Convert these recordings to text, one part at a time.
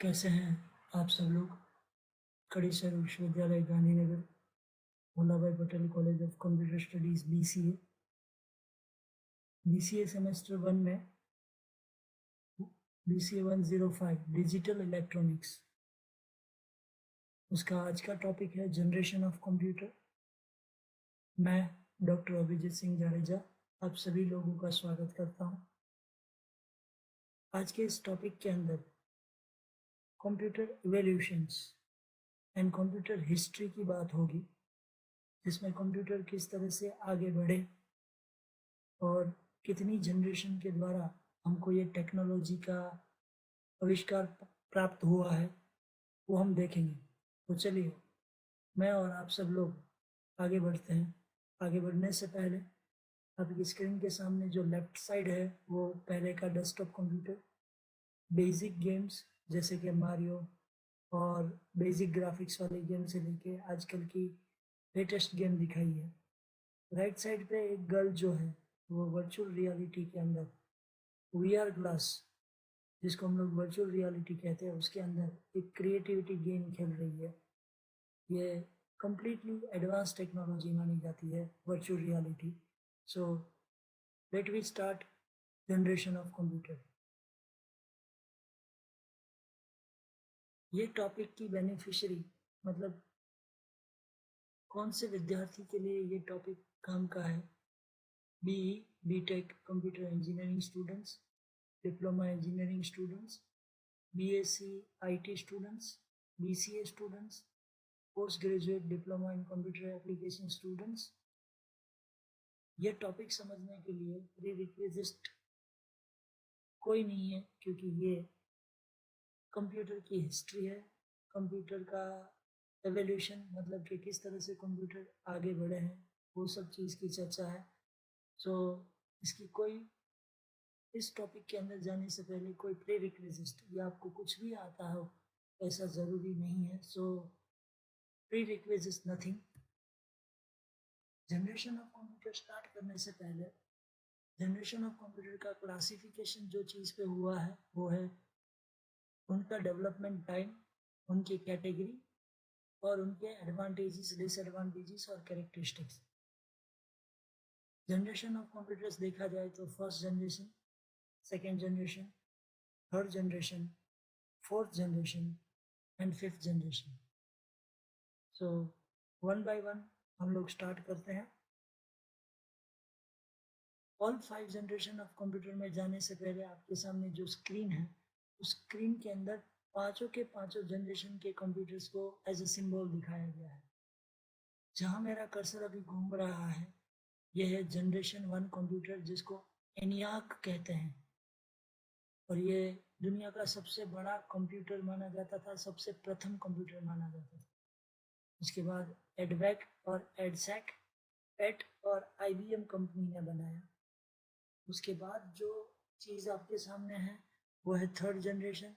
कैसे हैं आप सब लोग। खड़ीसर विश्वविद्यालय गांधीनगर, वल्लभ भाई Patel college of computer studies BCA semester 1 में बीसीए 105 डिजिटल इलेक्ट्रॉनिक्स, उसका आज का टॉपिक है जनरेशन ऑफ कंप्यूटर। मैं डॉक्टर अभिजीत सिंह जाडेजा आप सभी लोगों का स्वागत करता हूं। आज के इस टॉपिक के अंदर computer evolutions and computer history की बात होगी, जिसमें कंप्यूटर किस तरह से आगे बढ़े और कितनी जनरेशन के द्वारा हमको ये टेक्नोलॉजी का आविष्कार प्राप्त हुआ है, वो हम देखेंगे। तो चलिए मैं और आप सब लोग आगे बढ़ते हैं। आगे बढ़ने से पहले आपकी स्क्रीन के सामने जो लेफ्ट साइड है वो पहले का डेस्कटॉप कंप्यूटर, बेसिक गेम्स जैसे कि मारियो और बेसिक ग्राफिक्स वाले गेम से लेके आजकल की लेटेस्ट गेम दिखाई है। राइट साइड पे एक गर्ल जो है वो वर्चुअल रियलिटी के अंदर वीआर ग्लास, जिसको हम लोग वर्चुअल रियलिटी कहते हैं, उसके अंदर एक क्रिएटिविटी गेम खेल रही है। ये completely एडवांस टेक्नोलॉजी मानी जाती है virtual reality. So let we start generation of computer. ये टॉपिक की बेनिफिशियरी मतलब कौन से विद्यार्थी के लिए ये टॉपिक काम का है? BE BTech computer engineering students, diploma engineering students, BSc IT students, BCA students, post graduate diploma in computer application students. ये टॉपिक समझने के लिए प्री रिक्विजिट कोई नहीं है, क्योंकि ये कंप्यूटर की हिस्ट्री है, कंप्यूटर का एवोल्यूशन मतलब कि किस तरह से कंप्यूटर आगे बढ़े हैं, वो सब चीज़ की चर्चा है। सो इसकी कोई इस टॉपिक के अंदर जाने से पहले कोई प्री रिक्विजिट या आपको कुछ भी आता हो ऐसा ज़रूरी नहीं है। सो pre requisite nothing. Generation of computer start करने से पहले जनरेशन ऑफ कंप्यूटर का क्लासिफिकेशन जो चीज़ पे हुआ है वो है उनका डेवलपमेंट टाइम, उनकी कैटेगरी और उनके एडवांटेजेस, डिसएडवांटेजेस और कैरेक्टरिस्टिक्स। जनरेशन ऑफ कंप्यूटर्स देखा जाए तो first generation, second generation, third generation, fourth generation and fifth generation. So one by one हम लोग स्टार्ट करते हैं। ऑल 5 जनरेशन ऑफ कंप्यूटर में जाने से पहले आपके सामने जो स्क्रीन है उस स्क्रीन के अंदर पांचों के पांचों जनरेशन के कंप्यूटर्स को एज ए सिंबल दिखाया गया है। जहां मेरा कर्सर अभी घूम रहा है यह है जनरेशन 1 कंप्यूटर, जिसको एनियाक कहते हैं, और ये दुनिया का सबसे बड़ा कंप्यूटर माना जाता था, सबसे प्रथम कंप्यूटर माना जाता था। उसके बाद एडवैक और एडसैक, पेट और आईबीएम कंपनी ने बनाया। उसके बाद जो चीज़ आपके सामने है वो है थर्ड जनरेशन,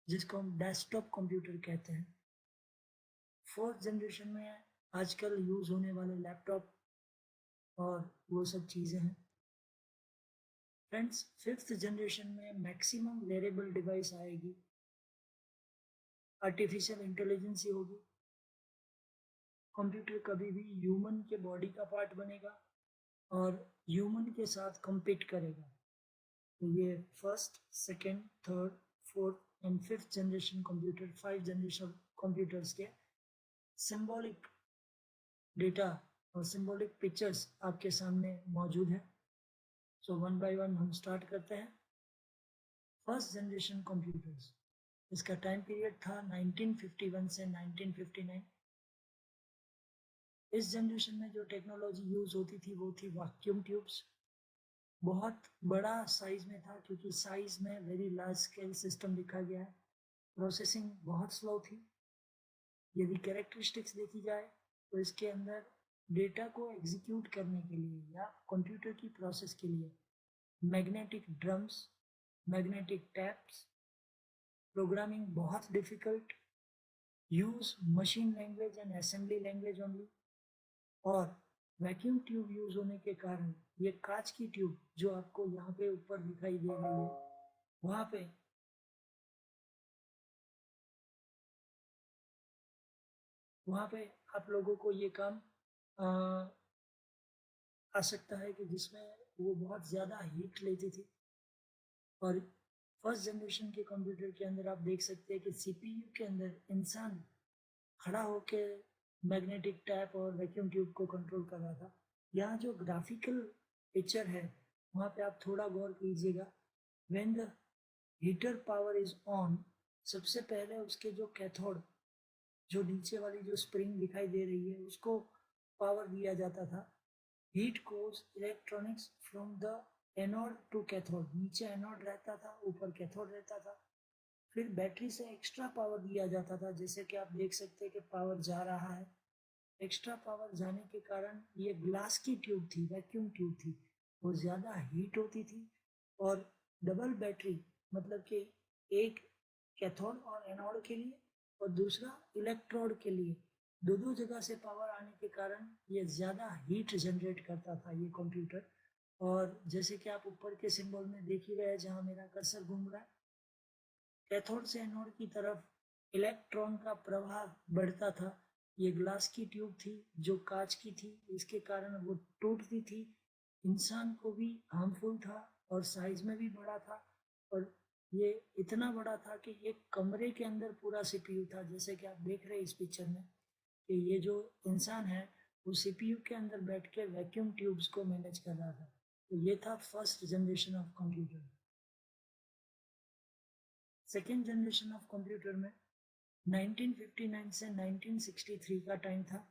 जिसको हम डेस्कटॉप कंप्यूटर कहते हैं। फोर्थ जनरेशन में आजकल यूज़ होने वाले लैपटॉप और वो सब चीज़ें हैं। फ्रेंड्स, फिफ्थ जनरेशन में मैक्सिमम वेरिएबल डिवाइस आएगी, आर्टिफिशियल इंटेलिजेंस ही होगी। कंप्यूटर कभी भी ह्यूमन के बॉडी का पार्ट बनेगा और ह्यूमन के साथ compete करेगा। तो ये first, second, third, fourth and fifth generation computer, 5 generation computers के सिंबॉलिक डेटा और सिंबॉलिक पिक्चर्स आपके सामने मौजूद है। सो वन बाय वन हम स्टार्ट करते हैं। फर्स्ट जनरेशन कंप्यूटर्स, इसका टाइम पीरियड था 1951 से 1959। इस जनरेशन में जो टेक्नोलॉजी यूज होती थी वो थी वैक्यूम ट्यूब्स। बहुत बड़ा साइज में था, क्योंकि साइज में वेरी लार्ज स्केल सिस्टम लिखा गया है। प्रोसेसिंग बहुत स्लो थी। यदि कैरेक्टरिस्टिक्स देखी जाए तो इसके अंदर डेटा को एग्जीक्यूट करने के लिए या कंप्यूटर की प्रोसेस के लिए magnetic drums, magnetic tapes, programming बहुत difficult, use machine language and assembly language only, और वैक्यूम ट्यूब यूज होने के कारण ये कांच की ट्यूब जो आपको यहाँ पे ऊपर दिखाई दे रही है वहाँ पे वहाँ पे आप लोगों को ये काम आ सकता है कि जिसमें वो बहुत ज़्यादा हीट लेती थी। और फर्स्ट जनरेशन के कंप्यूटर के अंदर आप देख सकते हैं कि सीपीयू के अंदर इंसान खड़ा होकर मैग्नेटिक टैप और वैक्यूम ट्यूब को कंट्रोल कर रहा था। यहाँ जो ग्राफिकल पिक्चर है वहाँ पे आप थोड़ा गौर कीजिएगा। When the heater power is on, सबसे पहले उसके जो कैथोड, जो नीचे वाली जो स्प्रिंग दिखाई दे रही है, उसको पावर दिया जाता था। Heat cause electronics from the anode to cathode, नीचे एनोड रहता था, ऊपर कैथोड रहता था। फिर बैटरी से एक्स्ट्रा पावर दिया जाता था, जैसे कि आप देख सकते हैं कि पावर जा रहा है। एक्स्ट्रा पावर जाने के कारण ये ग्लास की ट्यूब थी, वैक्यूम ट्यूब थी, वो ज़्यादा हीट होती थी। और डबल बैटरी, मतलब कि एक कैथोड और एनोड के लिए और दूसरा इलेक्ट्रोड के लिए, दो दो जगह से पावर आने के कारण ये ज़्यादा हीट जनरेट करता था ये कंप्यूटर। और जैसे कि आप ऊपर के सिंबल में देख ही रहे हैं जहाँ मेरा कर्सर घूम रहा है, कैथोड से एनोड की तरफ इलेक्ट्रॉन का प्रवाह बढ़ता था। ये ग्लास की ट्यूब थी जो कांच की थी, इसके कारण वो टूटती थी। इंसान को भी हार्मफुल था और साइज में भी बड़ा था। और ये इतना बड़ा था कि एक कमरे के अंदर पूरा सीपीयू था, जैसे कि आप देख रहे हैं इस पिक्चर में कि ये जो इंसान है वो सीपीयू के अंदर बैठ के वैक्यूम ट्यूब्स को मैनेज कर रहा था। तो ये था first generation of computer. Second generation of computer में 1959 से 1963 का टाइम था।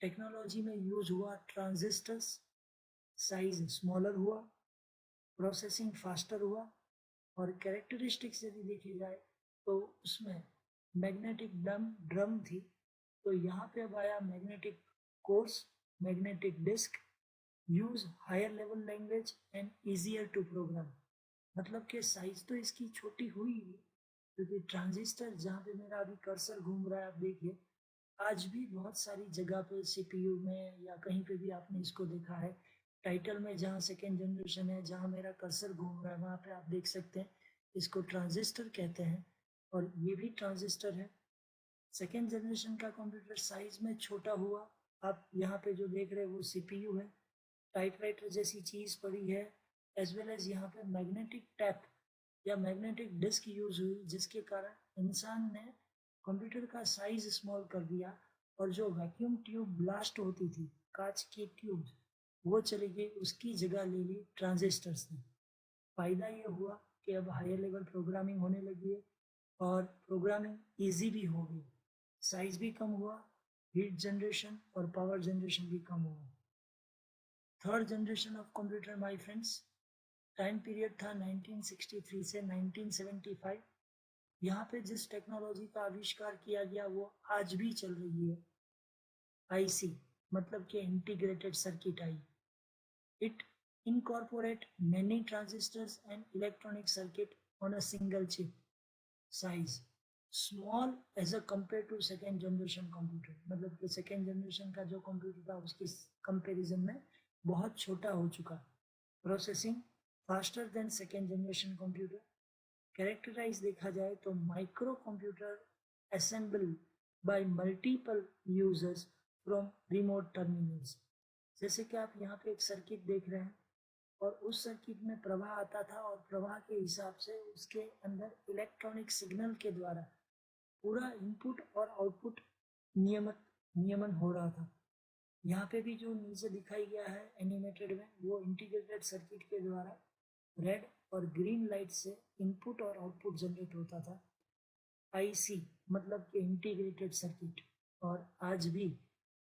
टेक्नोलॉजी में यूज हुआ ट्रांजिस्टर्स, साइज स्मॉलर हुआ, प्रोसेसिंग फास्टर हुआ। और कैरेक्टरिस्टिक्स यदि देखी जाए तो उसमें मैग्नेटिक ड्रम थी। तो यहाँ पे अब आया magnetic cores, magnetic disk, use higher level language and easier to program. मतलब कि साइज तो इसकी छोटी हुई, क्योंकि ट्रांजिस्टर जहाँ पे मेरा अभी कर्सर घूम रहा है आप देखिए, आज भी बहुत सारी जगह पे सीपीयू में या कहीं पे भी आपने इसको देखा है। टाइटल में जहाँ सेकेंड जनरेशन है, जहाँ मेरा कर्सर घूम रहा है वहाँ पे आप देख सकते हैं इसको ट्रांजिस्टर कहते हैं। और ये भी ट्रांजिस्टर है। सेकेंड जनरेशन का कंप्यूटर साइज में छोटा हुआ। आप यहाँ पे जो देख रहे हैं वो सीपीयू है, टाइपराइटर जैसी चीज पड़ी है, एज वेल एज यहाँ पे मैग्नेटिक टैप या मैग्नेटिक डिस्क यूज हुई, जिसके कारण इंसान ने कंप्यूटर का साइज स्मॉल कर दिया। और जो वैक्यूम ट्यूब ब्लास्ट होती थी, कांच की ट्यूब, वो चली गई, उसकी जगह ले ली ट्रांजिस्टर्स ने। फायदा ये हुआ कि अब हायर लेवल प्रोग्रामिंग होने लगी है और प्रोग्रामिंग इजी भी हो गई, साइज भी कम हुआ, हीट जनरेशन और पावर जनरेशन भी कम हुआ। Third generation of computer my friends, time period था 1963 से 1975। यहाँ पे जिस टेक्नोलॉजी का आविष्कार किया गया वो आज भी चल रही है, आईसी, मतलब कि integrated circuit I. It incorporate many transistors and electronic circuit on a single chip, size small as a compared to second generation computer। मतलब कि सेकेंड जनरेशन का जो कंप्यूटर था उसकी कंपैरिजन में बहुत छोटा हो चुका। Processing faster than second generation computer. Characterise देखा जाए तो micro computer assemble by multiple users from remote terminals. जैसे कि आप यहाँ पे एक सर्किट देख रहे हैं और उस सर्किट में प्रवाह आता था और प्रवाह के हिसाब से उसके अंदर इलेक्ट्रॉनिक सिग्नल के द्वारा पूरा इनपुट और आउटपुट नियमन हो रहा था। यहाँ पे भी जो नीचे दिखाई गया है एनिमेटेड में, वो इंटीग्रेटेड सर्किट के द्वारा रेड और ग्रीन लाइट से इनपुट और आउटपुट जनरेट होता था। आईसी मतलब कि इंटीग्रेटेड सर्किट। और आज भी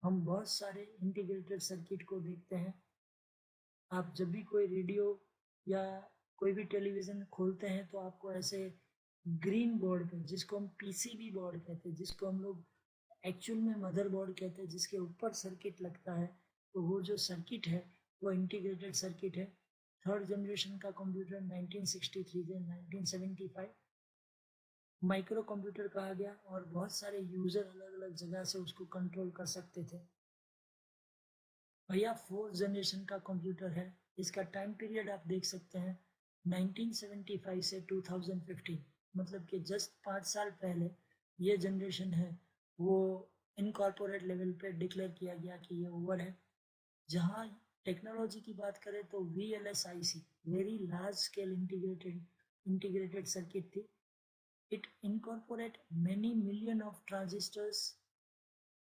हम बहुत सारे इंटीग्रेटेड सर्किट को देखते हैं। आप जब भी कोई रेडियो या कोई भी टेलीविज़न खोलते हैं तो आपको ऐसे ग्रीन बोर्ड पे, जिसको हम पीसीबी बोर्ड कहते हैं, जिसको हम लोग एक्चुअल में मदर बोर्ड कहते हैं, जिसके ऊपर सर्किट लगता है, तो वो जो सर्किट है वो इंटीग्रेटेड सर्किट है। थर्ड जनरेशन का कंप्यूटर 1963 से 1975 माइक्रो कंप्यूटर कहा गया और बहुत सारे यूजर अलग अलग जगह से उसको कंट्रोल कर सकते थे। भैया फोर्थ जनरेशन का कंप्यूटर है, इसका टाइम पीरियड आप देख सकते हैं 1975 से 2015, मतलब कि जस्ट 5 साल पहले ये जनरेशन है वो इनकॉर्पोरेट लेवल पे डिक्लेयर किया गया कि ये ओवर है। जहाँ टेक्नोलॉजी की बात करें तो VLSIC very large scale integrated circuit थी। It incorporate many million of transistors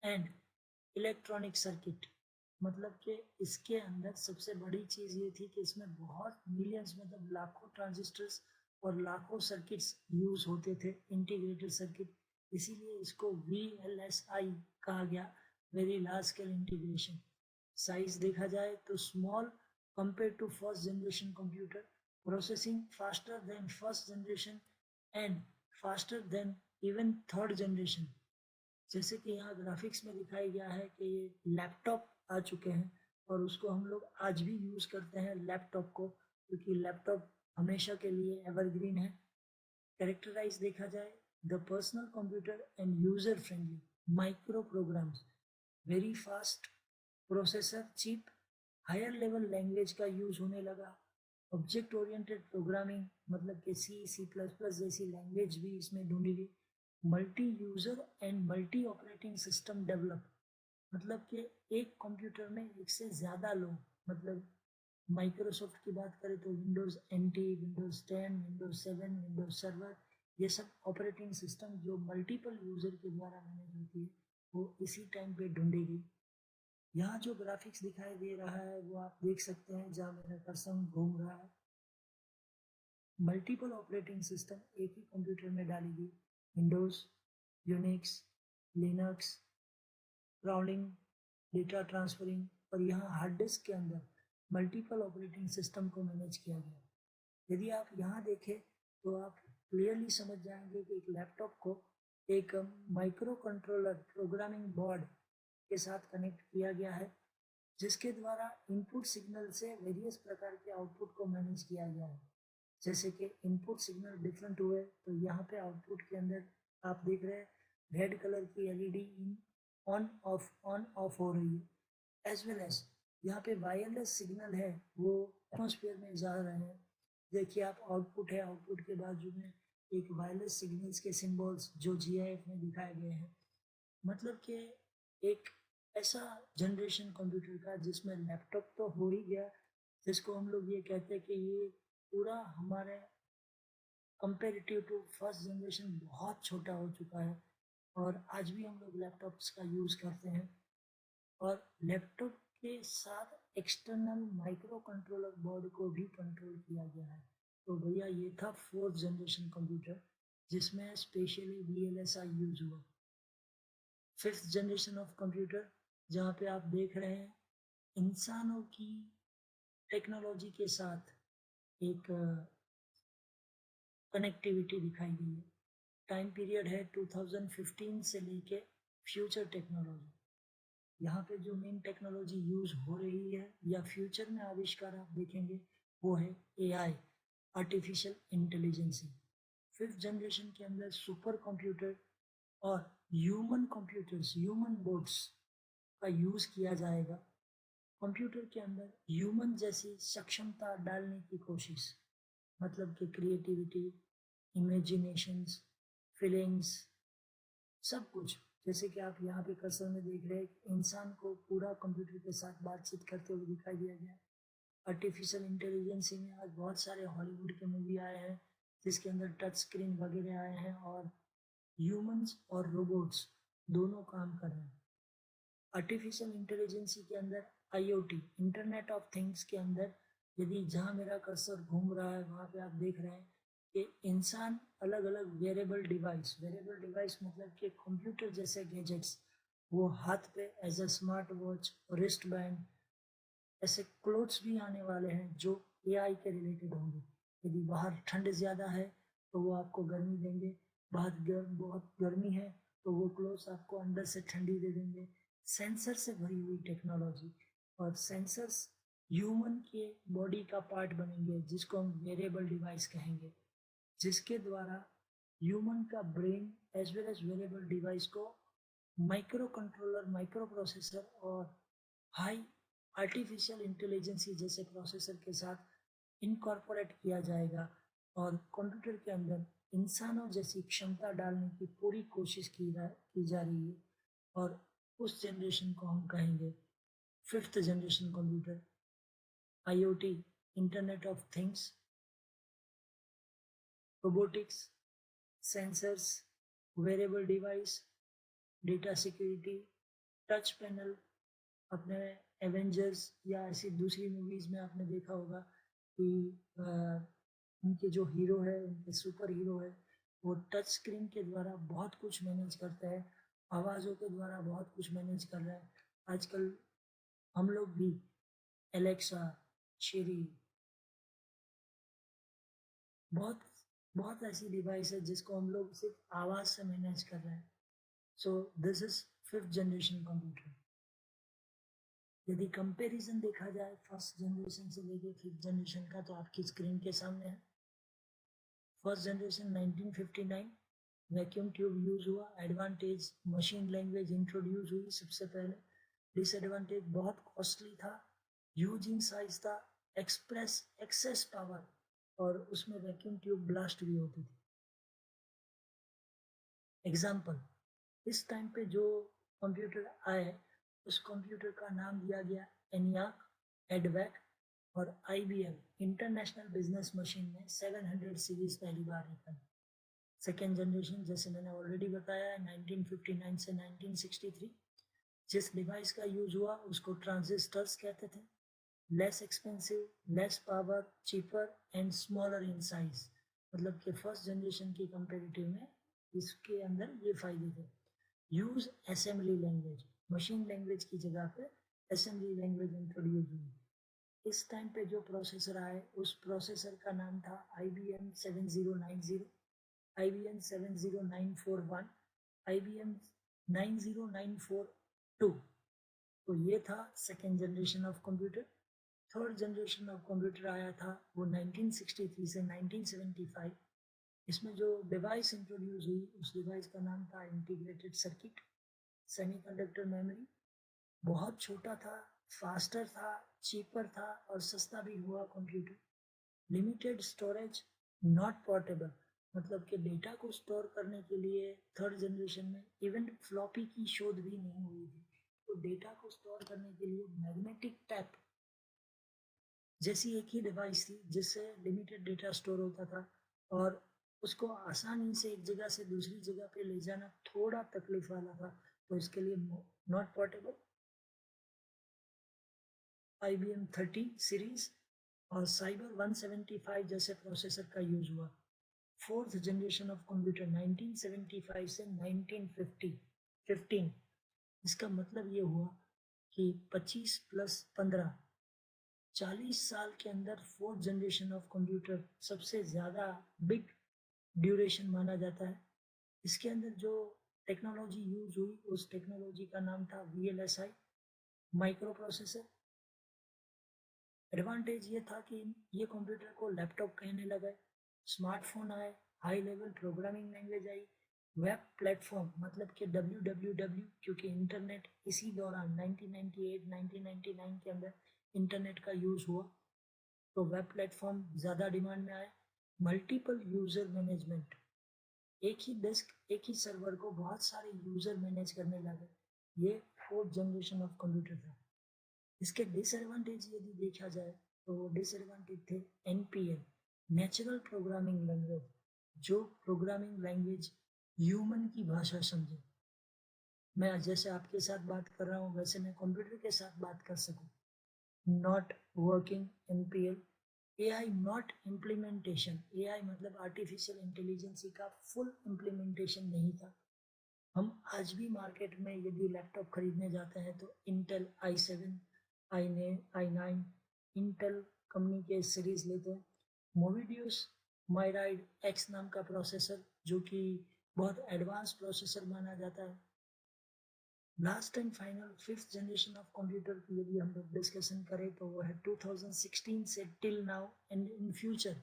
and electronic circuit. मतलब कि इसके अंदर सबसे बड़ी चीज़ ये थी कि इसमें बहुत मिलियंस मतलब लाखों ट्रांजिस्टर्स और लाखों सर्किट्स यूज होते थे, इंटीग्रेटेड सर्किट। इसीलिए इसको VLSI कहा गया, very large scale integration. Size देखा जाए तो small compare to first generation computer, processing faster than first generation and faster than even third generation. जैसे कि यहाँ ग्राफिक्स में दिखाया गया है कि ये लैपटॉप आ चुके हैं और उसको हम लोग आज भी यूज करते हैं लैपटॉप को, क्योंकि लैपटॉप हमेशा के लिए एवरग्रीन है। कैरेक्टराइज देखा जाए, the personal computer and user friendly, micro programs, very fast processor chip, higher level language का यूज होने लगा। ऑब्जेक्ट ओरिएंटेड प्रोग्रामिंग मतलब कि C++ जैसी लैंग्वेज भी इसमें ढूंढी गई। Multi user and multi operating system develop, मतलब कि एक कंप्यूटर में एक से ज़्यादा लोग, मतलब माइक्रोसॉफ्ट की बात करें तो Windows NT, Windows 10, Windows 7, Windows server, ये सब ऑपरेटिंग सिस्टम जो मल्टीपल यूजर के द्वारा मैनेज होती है वो इसी टाइम पे ढूंढी गई। यहाँ जो ग्राफिक्स दिखाई दे रहा है वो आप देख सकते हैं, जहाँ मेरा कर्सर घूम रहा है। मल्टीपल ऑपरेटिंग सिस्टम एक ही कंप्यूटर में डाली गई, Windows, Unix, Linux, crawling, data transferring, और यहाँ हार्ड डिस्क के अंदर मल्टीपल ऑपरेटिंग सिस्टम को मैनेज किया गया। यदि आप यहाँ देखें तो आप क्लियरली समझ जाएंगे कि एक लैपटॉप को एक माइक्रो कंट्रोलर प्रोग्रामिंग बोर्ड के साथ कनेक्ट किया गया है, जिसके द्वारा इनपुट सिग्नल से वेरियस प्रकार के आउटपुट को मैनेज किया गया है। जैसे कि इनपुट सिग्नल डिफरेंट हुए तो यहाँ पे आउटपुट के अंदर आप देख रहे हैं रेड कलर की LED ऑन ऑफ हो रही है। एज वेल एज यहाँ पे वायरलेस सिग्नल है वो एटमोसफियर में जा रहे हैं। देखिए आप आउटपुट है, आउटपुट के बाजू में एक वायरलेस सिग्नल्स के सिंबल्स जो GIF में दिखाए गए हैं। मतलब कि एक ऐसा जनरेशन कंप्यूटर का जिसमें लैपटॉप तो हो ही गया, जिसको हम लोग ये कहते हैं कि ये पूरा हमारे कंपेरेटिव टू फर्स्ट जनरेशन बहुत छोटा हो चुका है, और आज भी हम लोग लैपटॉप्स का यूज़ करते हैं। और लैपटॉप के साथ एक्सटर्नल माइक्रो कंट्रोलर बोर्ड को भी कंट्रोल किया गया है। तो भैया ये था फोर्थ जनरेशन कंप्यूटर जिसमें स्पेशली VLSI यूज हुआ। फिफ्थ जनरेशन ऑफ कंप्यूटर, जहाँ पे आप देख रहे हैं इंसानों की टेक्नोलॉजी के साथ एक कनेक्टिविटी दिखाई गई है। टाइम पीरियड है 2015 से लेके फ्यूचर टेक्नोलॉजी। यहाँ पे जो मेन टेक्नोलॉजी यूज हो रही है या फ्यूचर में आविष्कार आप देखेंगे वो है AI, artificial intelligence. Fifth generation के अंदर सुपर कंप्यूटर और ह्यूमन कंप्यूटर्स, ह्यूमन बोर्ड्स का यूज किया जाएगा। कंप्यूटर के अंदर ह्यूमन जैसी सक्षमता डालने की कोशिश, मतलब कि क्रिएटिविटी, इमेजिनेशंस, फीलिंग्स, सब कुछ। जैसे कि आप यहाँ पे कर्सर में देख रहे हैं इंसान को पूरा कंप्यूटर के साथ बातचीत करते हुए दिखाई दिया गया। आर्टिफिशियल इंटेलिजेंस में आज बहुत सारे हॉलीवुड के मूवी आए हैं जिसके अंदर टच स्क्रीन वगैरह आए हैं और ह्यूमंस और रोबोट्स दोनों काम कर रहे हैं। आर्टिफिशियल इंटेलिजेंसी के अंदर IoT, इंटरनेट ऑफ थिंग्स के अंदर, यदि जहाँ मेरा कर्सर घूम रहा है वहाँ पे आप देख रहे हैं कि इंसान अलग अलग वेरेबल डिवाइस मतलब कि कंप्यूटर जैसे गैजेट्स, वो हाथ पे as a smart watch, wrist band, ऐसे क्लोथ्स भी आने वाले हैं जो AI के रिलेटेड होंगे। यदि बाहर ठंड ज़्यादा है तो वो आपको गर्मी देंगे, बहुत गर्मी है तो वो क्लोथ्स आपको अंदर से ठंडी दे देंगे। सेंसर से भरी हुई टेक्नोलॉजी, और सेंसर्स ह्यूमन के बॉडी का पार्ट बनेंगे जिसको हम वेरेबल डिवाइस कहेंगे, जिसके द्वारा ह्यूमन का brain as well as wearable device को माइक्रो कंट्रोलर, माइक्रो प्रोसेसर और हाई आर्टिफिशियल इंटेलिजेंसी जैसे प्रोसेसर के साथ इनकॉर्पोरेट किया जाएगा और कंप्यूटर के अंदर इंसानों जैसी क्षमता डालने की पूरी कोशिश की जा रही है। और उस जनरेशन को हम कहेंगे fifth generation computer. IoT, internet of things, robotics, sensors, wearable device, data security, touch panel. अपने एवेंजर्स या ऐसी दूसरी मूवीज में आपने देखा होगा कि उनके जो हीरो है, उनके सुपर हीरो है, वो टच स्क्रीन के द्वारा बहुत कुछ मैनेज करता है, आवाज़ों के द्वारा बहुत कुछ मैनेज कर रहा है। आजकल हम लोग भी एलेक्सा, शिरी, बहुत बहुत ऐसी डिवाइस है जिसको हम लोग सिर्फ आवाज़ से मैनेज कर रहे हैं। So this is fifth generation computer. यदि कंपैरिजन देखा जाए फर्स्ट जनरेशन से लेके फिफ्थ जनरेशन का, तो आपकी स्क्रीन के सामने है। First generation 1959, vacuum tube use हुआ। एडवांटेज, मशीन लैंग्वेज इंट्रोड्यूस हुई सबसे पहले। डिसएडवांटेज, बहुत कॉस्टली था, ह्यूज इन साइज था, एक्सप्रेस एक्सेस पावर, और उसमें वैक्यूम ट्यूब ब्लास्ट भी होती थी। एग्जाम्पल, इस टाइम पे जो कंप्यूटर आए उस कंप्यूटर का नाम दिया गया एनियाक, एडवैक और IBM इंटरनेशनल बिजनेस मशीन में 700 सीरीज पहली बार निकली। सेकेंड जनरेशन जैसे मैंने ऑलरेडी बताया है 1959 से 1963। जिस डिवाइस का यूज हुआ उसको ट्रांजिस्टर्स कहते थे। Less expensive, less power, cheaper and smaller in size. मतलब कि फर्स्ट जनरेशन की कंपेरेटिव में इसके अंदर ये फायदे थे। Use assembly language, machine language की जगह पे असेंबली लैंग्वेज इंट्रोड्यूस हुई। इस टाइम पे जो प्रोसेसर आए उस प्रोसेसर का नाम था IBM 7090, IBM 70941, IBM 90942। तो ये था second generation of computer. Third generation of computer आया था वो 1963 से 1975। इसमें जो डिवाइस इंट्रोड्यूस हुई उस डिवाइस का नाम था इंटीग्रेटेड सर्किट। सेमीकंडक्टर मेमोरी, बहुत छोटा था, फास्टर था, चीपर था और सस्ता भी हुआ computer. Limited storage, not portable, मतलब कि डेटा को स्टोर करने के लिए थर्ड जनरेशन में इवन फ्लॉपी की शोध भी नहीं हुई थी। तो डेटा को स्टोर करने के लिए मैग्नेटिक टैप जैसी एक ही डिवाइस थी जिससे लिमिटेड डेटा स्टोर होता था, और उसको आसानी से एक जगह से दूसरी जगह पे ले जाना थोड़ा तकलीफ वाला था, तो इसके लिए नॉट पोर्टेबल। IBM 30 सीरीज और साइबर 175 जैसे प्रोसेसर का यूज हुआ। फोर्थ जनरेशन ऑफ कंप्यूटर 1975 से 1915। इसका मतलब ये हुआ कि 25 प्लस 15, 40 साल के अंदर फोर्थ जनरेशन ऑफ कंप्यूटर सबसे ज़्यादा बिग ड्यूरेशन माना जाता है। इसके अंदर जो टेक्नोलॉजी यूज हुई उस टेक्नोलॉजी का नाम था VLSI, माइक्रो प्रोसेसर। एडवांटेज ये था कि ये कंप्यूटर को लैपटॉप कहने लगा, स्मार्टफोन आए, high level programming language I, web platform मतलब कि WWW, क्योंकि इंटरनेट इसी दौरान 1998-1999 के अंदर इंटरनेट का यूज हुआ, तो वेब प्लेटफॉर्म ज़्यादा डिमांड में आए। मल्टीपल यूजर मैनेजमेंट, एक ही डिस्क, एक ही सर्वर को बहुत सारे यूजर मैनेज करने लगे। ये फोर्थ जनरेशन ऑफ कंप्यूटर था। इसके डिसएडवांटेज यदि देखा जाए तो डिसएडवांटेज थे NPL, नेचुरल प्रोग्रामिंग लैंग्वेज, जो प्रोग्रामिंग लैंग्वेज ह्यूमन की भाषा समझे। मैं जैसे आपके साथ बात कर रहा हूँ वैसे मैं कंप्यूटर के साथ बात कर सकूँ। Not working NPL। AI not implementation, AI मतलब आर्टिफिशियल इंटेलिजेंस का फुल इम्प्लीमेंटेशन नहीं था। हम आज भी मार्केट में यदि लैपटॉप खरीदने जाते हैं तो Intel i7, i9 Intel company के सीरीज लेते हैं। मोविडियस मायराइड X नाम का प्रोसेसर जो कि बहुत एडवांस प्रोसेसर माना जाता है। Last and final fifth generation of computer की यदि हम लोग डिस्कशन करें तो वो है 2016 से till now and in future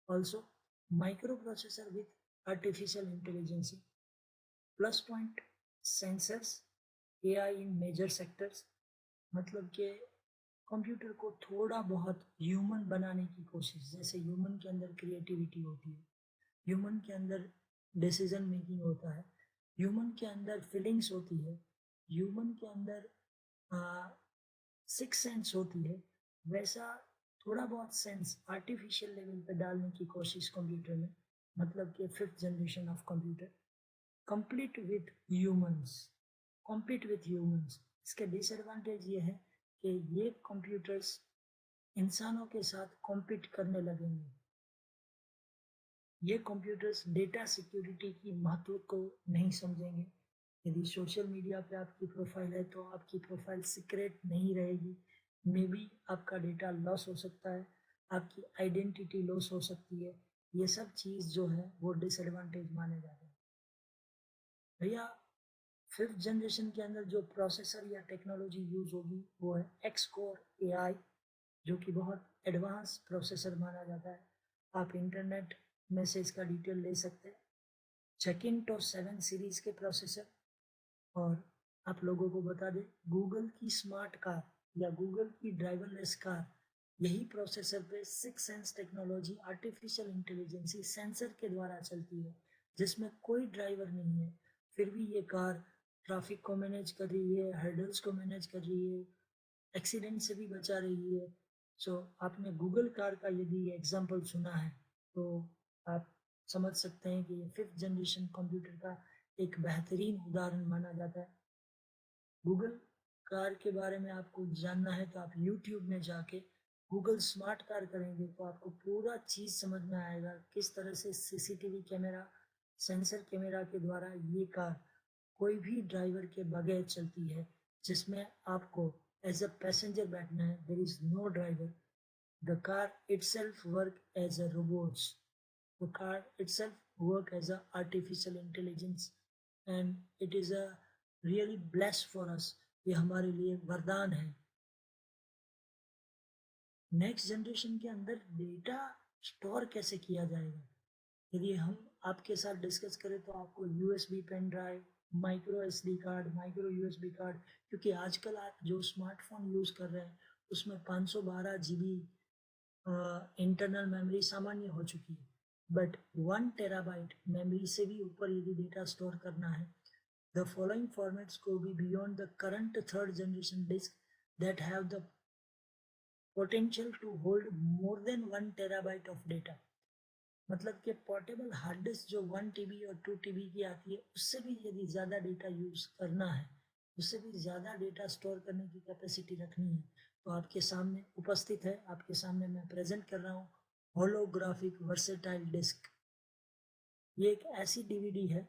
also micro processor with artificial intelligence. Plus point, sensors, AI in major sectors, मतलब कि कंप्यूटर को थोड़ा बहुत ह्यूमन बनाने की कोशिश। जैसे ह्यूमन के अंदर क्रिएटिविटी होती है, ह्यूमन के अंदर डिसीजन मेकिंग होता है, ह्यूमन के अंदर फीलिंग्स होती है, ह्यूमन के अंदर सिक्स सेंस होती है, वैसा थोड़ा बहुत सेंस आर्टिफिशियल लेवल पे डालने की कोशिश कंप्यूटर में, मतलब कि fifth generation of computer complete with humans, compete with humans. इसके डिसएडवांटेज ये है कि ये कंप्यूटर्स इंसानों के साथ कॉम्पीट करने लगेंगे। ये कंप्यूटर्स डेटा सिक्योरिटी की महत्व को नहीं समझेंगे। यदि सोशल मीडिया पे आपकी प्रोफाइल है तो आपकी प्रोफाइल सीक्रेट नहीं रहेगी, मे बी आपका डेटा लॉस हो सकता है, आपकी आइडेंटिटी लॉस हो सकती है। ये सब चीज़ जो है वो डिसएडवांटेज माने जाते हैं। भैया फिफ्थ जनरेशन के अंदर जो प्रोसेसर या टेक्नोलॉजी यूज होगी वो है एक्स कोर एआई, जो कि बहुत एडवांस प्रोसेसर माना जाता है। आप इंटरनेट में से इसका डिटेल ले सकते हैं। जैकिंटो 7 सीरीज के प्रोसेसर। और आप लोगों को बता दें, गूगल की स्मार्ट कार या गूगल की ड्राइवरलेस कार, यही प्रोसेसर पे six sense technology artificial intelligence sensor के द्वारा चलती है, जिसमें कोई ड्राइवर नहीं है, फिर भी ये कार ट्रैफिक को मैनेज कर रही है, हर्डल्स को मैनेज कर रही है, एक्सीडेंट से भी बचा रही है। सो आपने गूगल कार का यदि एग्जाम्पल सुना है तो आप समझ सकते हैं कि ये फिफ्थ जनरेशन कंप्यूटर का एक बेहतरीन उदाहरण माना जाता है। गूगल कार के बारे में आपको जानना है तो आप यूट्यूब में जाके गूगल स्मार्ट कार करेंगे तो आपको पूरा चीज़ समझ में आएगा, किस तरह से सीसीटीवी कैमरा, सेंसर कैमरा के द्वारा ये कार कोई भी ड्राइवर के बगैर चलती है, जिसमें आपको एज अ पैसेंजर बैठना है। There is no driver, the car itself work as a robots, the car itself work as a artificial intelligence and it is a really blessed for us। ये हमारे लिए वरदान है। नेक्स्ट जनरेशन के अंदर data store कैसे किया जाएगा, यदि हम आपके साथ डिस्कस करें तो आपको USB pen drive, micro SD card, micro USB card, क्योंकि आजकल आप जो स्मार्टफोन यूज़ कर रहे हैं उसमें 512 जीबी इंटरनल मेमोरी सामान्य हो चुकी है। बट 1 टेराबाइट मेमोरी से भी ऊपर यदि डेटा स्टोर करना है, the following formats go be beyond the current third generation disk that have the potential to hold more than 1 terabyte of data। मतलब कि पोर्टेबल हार्ड डिस्क जो 1 टीबी और 2 टीबी की आती है, उससे भी यदि ज़्यादा डेटा यूज़ करना है, उससे भी ज़्यादा डेटा स्टोर करने की कैपेसिटी रखनी है, तो आपके सामने उपस्थित है, आपके सामने मैं प्रेजेंट कर रहा हूँ होलोग्राफिक वर्सेटाइल डिस्क। ये एक ऐसी डीवीडी है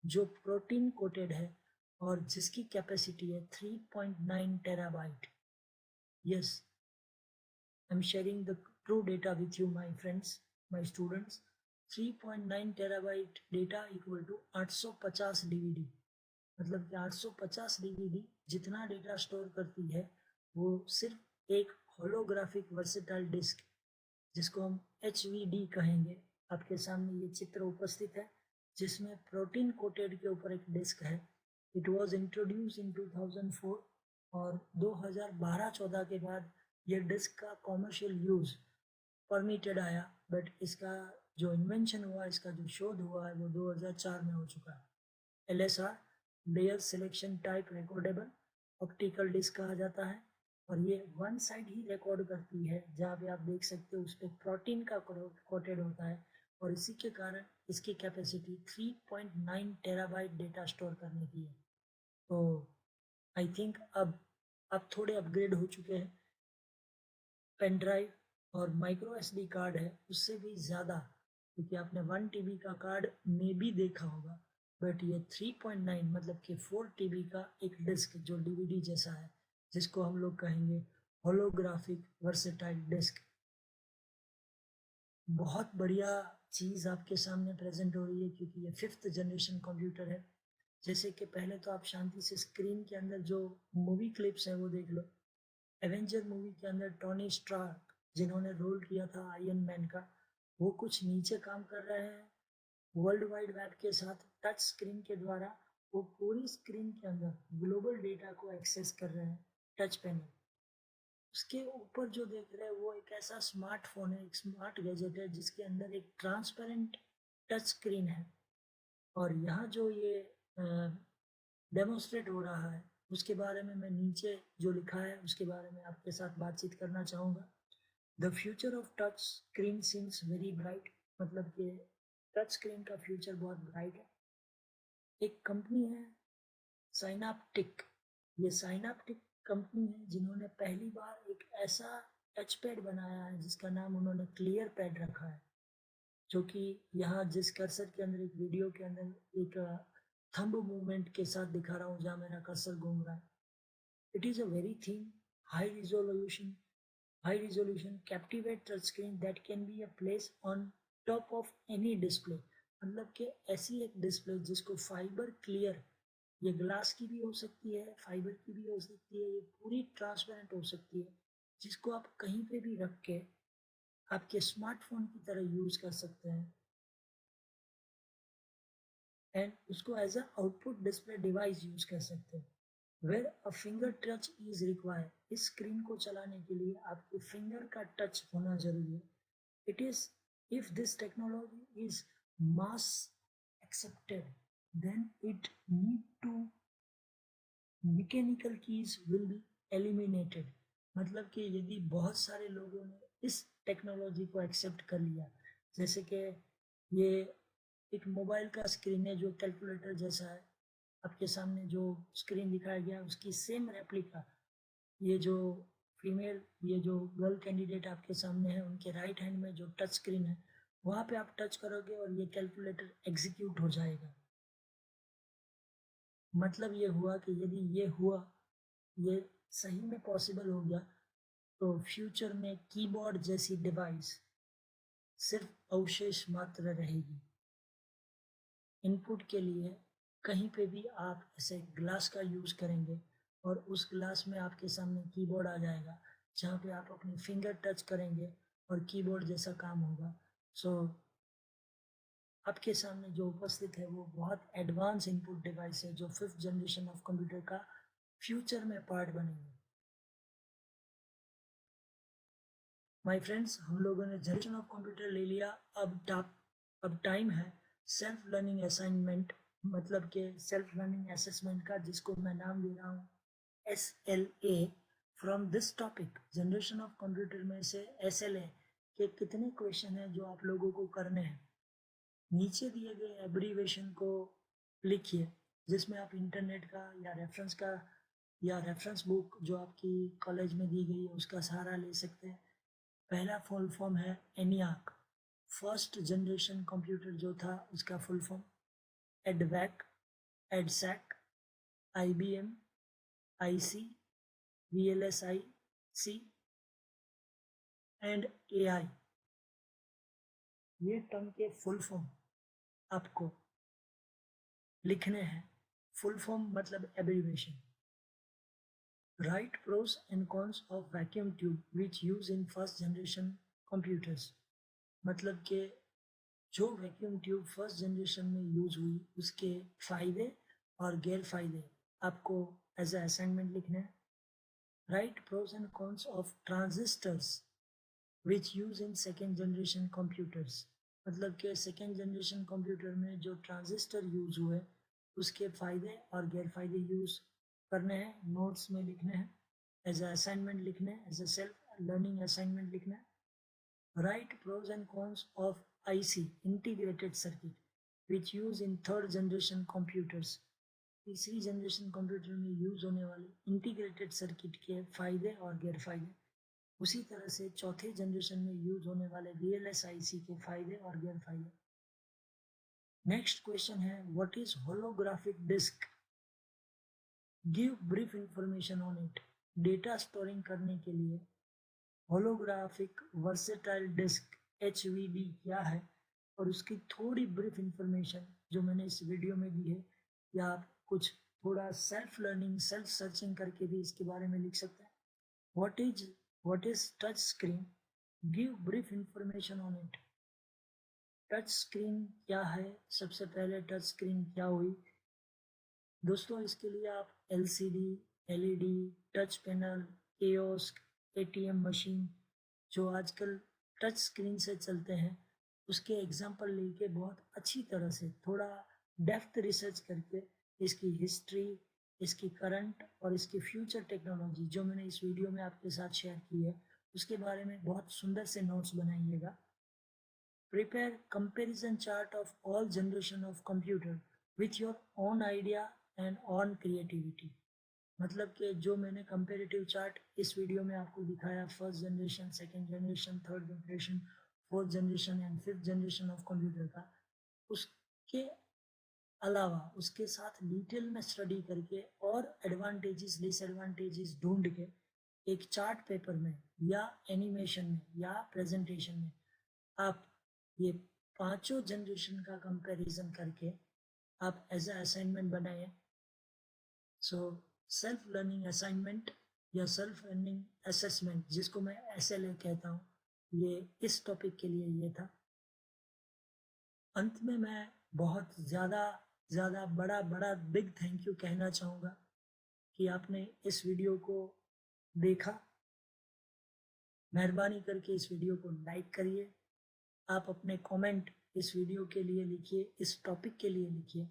जो प्रोटीन कोटेड है और जिसकी कैपेसिटी है 3.9 terabyte. Yes, I am sharing the true data with you my friends, my students. 3.9 terabyte data equal to 850 DVD. मतलब कि 850 डीवीडी जितना डेटा स्टोर करती है वो सिर्फ एक होलोग्राफिक वर्सेटाइल डिस्क, जिसको हम HVD कहेंगे। आपके सामने ये चित्र उपस्थित है जिसमें प्रोटीन कोटेड के ऊपर एक डिस्क है। इट वाज इंट्रोड्यूस इन 2004 और 2012-14 के बाद ये डिस्क का कॉमर्शियल यूज परमिटेड आया, बट इसका जो इन्वेंशन हुआ, इसका जो शोध हुआ है वो 2004 में हो चुका है। LSR, layer selection type recordable optical disk कहा जाता है और ये वन साइड ही रिकॉर्ड करती है, जहाँ पे आप देख सकते हो उस पर प्रोटीन का कोटेड होता है और इसी के कारण इसकी कैपेसिटी 3.9 टेराबाइट डेटा स्टोर करने की है। तो आई थिंक अब थोड़े अपग्रेड हो चुके हैं। पेन ड्राइव और माइक्रो SD कार्ड है उससे भी ज़्यादा, क्योंकि आपने 1 TB का कार्ड में भी देखा होगा, बट ये 3.9 मतलब कि 4 TB का एक डिस्क जो DVD जैसा है, जिसको हम लोग कहेंगे होलोग्राफिक वर्सेटाइल डिस्क। बहुत बढ़िया चीज़ आपके सामने प्रेजेंट हो रही है क्योंकि ये फिफ्थ जनरेशन कंप्यूटर है। जैसे कि पहले तो आप शांति से स्क्रीन के अंदर जो मूवी क्लिप्स हैं वो देख लो। एवेंजर मूवी के अंदर टोनी स्टार्क, जिन्होंने रोल किया था आयरन मैन का, वो कुछ नीचे काम कर रहे हैं वर्ल्ड वाइड वेब के साथ टच स्क्रीन के द्वारा। वो पूरी स्क्रीन के अंदर ग्लोबल डेटा को एक्सेस कर रहे हैं टच पैनल। उसके ऊपर जो देख रहे हैं वो एक ऐसा स्मार्टफोन है, एक स्मार्ट गैजेट है जिसके अंदर एक ट्रांसपेरेंट टच स्क्रीन है। और यहाँ जो ये डेमोन्स्ट्रेट हो रहा है उसके बारे में मैं नीचे जो लिखा है उसके बारे में आपके साथ बातचीत करना चाहूँगा। The future of touch screen seems very bright, मतलब कि टच स्क्रीन का फ्यूचर बहुत ब्राइट है। एक कंपनी है साइनाप्टिक, ये साइनाप्टिक कंपनी है जिन्होंने पहली बार एक ऐसा टच पैड बनाया है जिसका नाम उन्होंने क्लियर पैड रखा है, जो कि यहाँ जिस कर्सर के अंदर, एक वीडियो के अंदर एक थंब मूवमेंट के साथ दिखा रहा हूँ जहाँ मेरा कर्सर घूम रहा है। It is a very thin high resolution captivate touchscreen that can be a place on top of any display, मतलब कि ऐसी एक डिस्प्ले जिसको फाइबर क्लियर, ये ग्लास की भी हो सकती है, फाइबर की भी हो सकती है, ये पूरी ट्रांसपेरेंट हो सकती है, जिसको आप कहीं पे भी रख के आपके स्मार्टफोन की तरह यूज कर सकते हैं एंड उसको as a output display device use कर सकते हैं। Where a finger touch is required, इस स्क्रीन को चलाने के लिए आपके फिंगर का टच होना जरूरी है। It is, if this technology is mass accepted, then it need to mechanical keys will be eliminated, मतलब कि यदि बहुत सारे लोगों ने इस टेक्नोलॉजी को एक्सेप्ट कर लिया, जैसे कि ये एक मोबाइल का स्क्रीन है जो कैलकुलेटर जैसा है, आपके सामने जो स्क्रीन दिखाया गया उसकी सेम रेप्लिका, ये जो फीमेल, ये जो गर्ल कैंडिडेट आपके सामने है उनके राइट हैंड में जो टच स्क्रीन है वहाँ पे आप टच करोगे और ये कैलकुलेटर एग्जीक्यूट हो जाएगा। मतलब ये हुआ कि यदि ये हुआ, ये सही में पॉसिबल हो गया, तो फ्यूचर में कीबोर्ड जैसी डिवाइस सिर्फ अवशेष मात्र रहेगी। इनपुट के लिए कहीं पे भी आप ऐसे ग्लास का यूज़ करेंगे और उस ग्लास में आपके सामने कीबोर्ड आ जाएगा जहाँ पे आप अपनी फिंगर टच करेंगे और कीबोर्ड जैसा काम होगा। सो आपके सामने जो उपस्थित है वो बहुत एडवांस इनपुट डिवाइस है जो 5th जनरेशन ऑफ कंप्यूटर का फ्यूचर में पार्ट बनेंगे। माय फ्रेंड्स, हम लोगों ने जनरेशन ऑफ कंप्यूटर ले लिया, अब टाइम है सेल्फ लर्निंग असाइनमेंट, मतलब कि सेल्फ लर्निंग असेसमेंट का, जिसको मैं नाम दे रहा हूँ SLA। From this topic generation of computer में से SLA के कितने क्वेश्चन हैं जो आप लोगों को करने हैं, नीचे दिए गए एब्रीवेशन को लिखिए, जिसमें आप इंटरनेट का या रेफरेंस बुक जो आपकी कॉलेज में दी गई है उसका सहारा ले सकते हैं। पहला फुल फॉर्म है ENIAC, फर्स्ट जनरेशन कंप्यूटर जो था उसका full form, एडवैक, EDSAC, IBM, IC, VLSI and AI। ये टर्म के फुल फॉर्म आपको लिखने हैं। फुल फॉर्म मतलब abbreviation. Right pros and cons of vacuum tube which use in first generation computers, मतलब कि जो वैक्यूम ट्यूब फर्स्ट जनरेशन में यूज हुई उसके फायदे और गैर फायदे आपको एज ए असाइनमेंट लिखना है। Right pros and cons of transistors which use in second generation computers, मतलब कि सेकेंड जनरेशन कंप्यूटर में जो ट्रांजिस्टर यूज हुए उसके फायदे और गैर फायदे यूज करने हैं, नोट्स में लिखने हैं, एज ए असाइनमेंट लिखने हैं, as a self learning assignment लिखना है। Write pros and cons of IC, integrated circuit, which use in third generation computers, तीसरी जनरेशन कंप्यूटर में यूज होने वाले इंटीग्रेटेड सर्किट के फायदे और गैर फायदे, उसी तरह से चौथे जनरेशन में यूज होने वाले VLSI के फायदे और गैर फायदे। नेक्स्ट क्वेश्चन है what is holographic disk, give brief information on it. Data storing करने के लिए होलोग्राफिक वर्सेटाइल डिस्क HVD क्या है और उसकी थोड़ी ब्रीफ इंफॉर्मेशन जो मैंने इस वीडियो में दी है, या आप कुछ थोड़ा सेल्फ लर्निंग सेल्फ सर्चिंग करके भी इसके बारे में लिख सकते हैं। What is touch screen, give brief information on it. Touch screen क्या है, सबसे पहले टच स्क्रीन क्या हुई दोस्तों, इसके लिए आप LCD, LED, touch panel, kiosk, ATM machine जो आजकल टच स्क्रीन से चलते हैं उसके एग्जाम्पल लेके बहुत अच्छी तरह से थोड़ा डेप्थ रिसर्च करके इसकी हिस्ट्री, इसकी करंट और इसकी फ्यूचर टेक्नोलॉजी जो मैंने इस वीडियो में आपके साथ शेयर की है उसके बारे में बहुत सुंदर से नोट्स बनाइएगा। Prepare comparison chart of all generation of computer with your own idea and own creativity। मतलब कि जो मैंने कंपेरेटिव चार्ट इस वीडियो में आपको दिखाया, first generation, second generation, third generation, fourth generation and fifth generation of computer का, उसके अलावा उसके साथ डिटेल में स्टडी करके और एडवांटेजेस डिसएडवांटेजेस ढूंढ के एक चार्ट पेपर में या एनिमेशन में या प्रेजेंटेशन में आप ये पांचों जनरेशन का कंपैरिजन करके आप एज अ असाइनमेंट बनाए। सो सेल्फ लर्निंग असाइनमेंट या सेल्फ लर्निंग असेसमेंट, जिसको मैं SLA कहता हूँ, ये इस टॉपिक के लिए ये था। अंत में मैं बहुत ज़्यादा बड़ा बिग थैंक यू कहना चाहूँगा कि आपने इस वीडियो को देखा। मेहरबानी करके इस वीडियो को लाइक करिए। आप अपने कमेंट इस वीडियो के लिए लिखिए, इस टॉपिक के लिए लिखिए।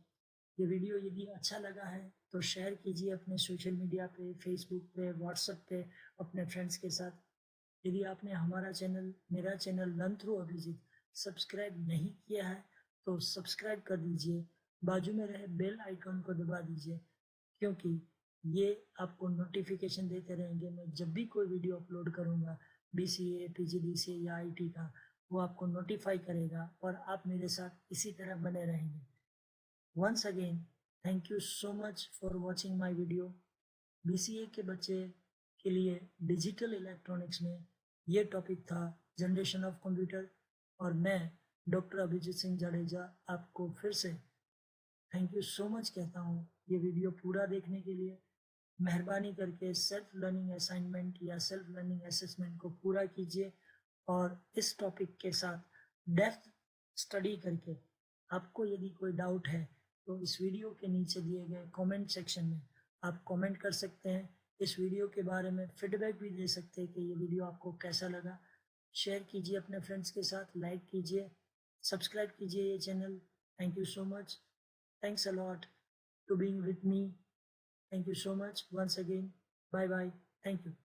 ये वीडियो यदि अच्छा लगा है तो शेयर कीजिए अपने सोशल मीडिया पे, फेसबुक पे, व्हाट्सएप पे अपने फ्रेंड्स के साथ। यदि आपने हमारा चैनल, मेरा channel learn through Abhijeet subscribe नहीं किया है तो सब्सक्राइब कर दीजिए, बाजू में रहे बेल आइकन को दबा दीजिए, क्योंकि ये आपको नोटिफिकेशन देते रहेंगे। मैं जब भी कोई वीडियो अपलोड करूँगा BCA, PGDCA या IT का, वो आपको नोटिफाई करेगा और आप मेरे साथ इसी तरह बने रहेंगे। Once again thank you so much for watching my video. BCA के बच्चे के लिए डिजिटल इलेक्ट्रॉनिक्स में ये टॉपिक था, जनरेशन ऑफ कंप्यूटर, और मैं डॉक्टर अभिजीत सिंह जडेजा आपको फिर से थैंक यू सो मच कहता हूँ ये वीडियो पूरा देखने के लिए। मेहरबानी करके सेल्फ लर्निंग असाइनमेंट या सेल्फ लर्निंग असेसमेंट को पूरा कीजिए और इस टॉपिक के साथ डेप्थ स्टडी करके आपको यदि कोई डाउट है तो इस वीडियो के नीचे दिए गए कमेंट सेक्शन में आप कमेंट कर सकते हैं। इस वीडियो के बारे में फीडबैक भी दे सकते हैं कि ये वीडियो आपको कैसा लगा। शेयर कीजिए अपने फ्रेंड्स के साथ, लाइक कीजिए, सब्सक्राइब कीजिए ये channel. Thank you so much. Thanks a lot to being with me. Thank you so much once again. Bye bye. Thank you.